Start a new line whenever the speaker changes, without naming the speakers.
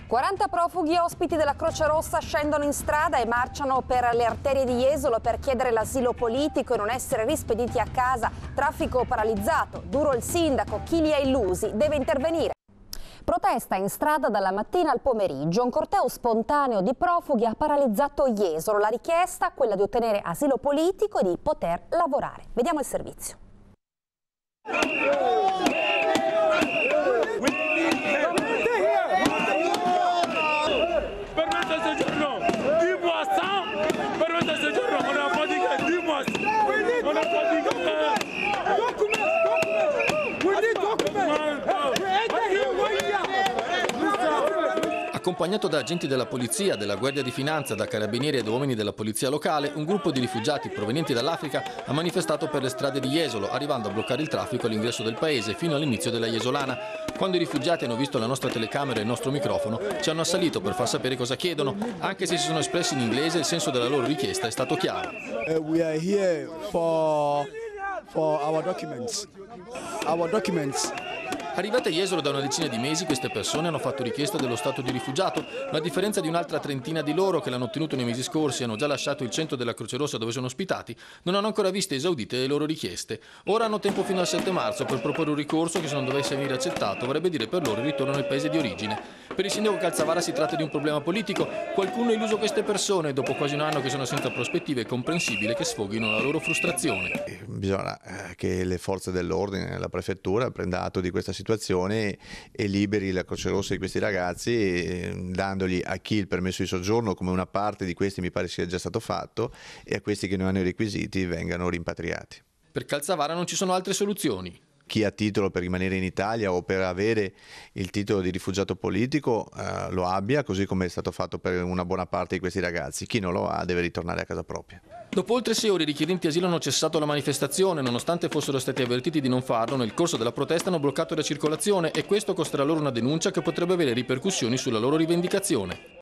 40 profughi ospiti della Croce Rossa scendono in strada e marciano per le arterie di Jesolo per chiedere l'asilo politico e non essere rispediti a casa. Traffico paralizzato, duro il sindaco, chi li ha illusi deve intervenire. Protesta in strada dalla mattina al pomeriggio. Un corteo spontaneo di profughi ha paralizzato Jesolo. La richiesta è quella di ottenere asilo politico e di poter lavorare. Vediamo il servizio.
Accompagnato da agenti della polizia, della Guardia di Finanza, da carabinieri ed uomini della polizia locale, un gruppo di rifugiati provenienti dall'Africa ha manifestato per le strade di Jesolo, arrivando a bloccare il traffico all'ingresso del paese fino all'inizio della Jesolana. Quando i rifugiati hanno visto la nostra telecamera e il nostro microfono, ci hanno assalito per far sapere cosa chiedono. Anche se si sono espressi in inglese, il senso della loro richiesta è stato chiaro.
We are here for our documents.
Arrivate a Jesolo da una decina di mesi, queste persone hanno fatto richiesta dello stato di rifugiato, ma a differenza di un'altra trentina di loro che l'hanno ottenuto nei mesi scorsi e hanno già lasciato il centro della Croce Rossa dove sono ospitati, non hanno ancora visto esaudite le loro richieste. Ora hanno tempo fino al 7 marzo per proporre un ricorso che, se non dovesse venire accettato, vorrebbe dire per loro il ritorno nel paese di origine. Per il sindaco Calzavara si tratta di un problema politico. Qualcuno ha illuso queste persone e dopo quasi un anno che sono senza prospettive è comprensibile che sfoghino la loro frustrazione.
Bisogna che le forze dell'ordine, la prefettura, prenda atto di questa situazione e liberi la Croce Rossa di questi ragazzi, dandogli a chi il permesso di soggiorno, come una parte di questi mi pare sia già stato fatto, e a questi che non hanno i requisiti vengano rimpatriati.
Per Calzavara non ci sono altre soluzioni.
Chi ha titolo per rimanere in Italia o per avere il titolo di rifugiato politico lo abbia, così come è stato fatto per una buona parte di questi ragazzi. Chi non lo ha deve ritornare a casa propria.
Dopo oltre 6 ore i richiedenti asilo hanno cessato la manifestazione, nonostante fossero stati avvertiti di non farlo. Nel corso della protesta hanno bloccato la circolazione e questo costerà loro una denuncia che potrebbe avere ripercussioni sulla loro rivendicazione.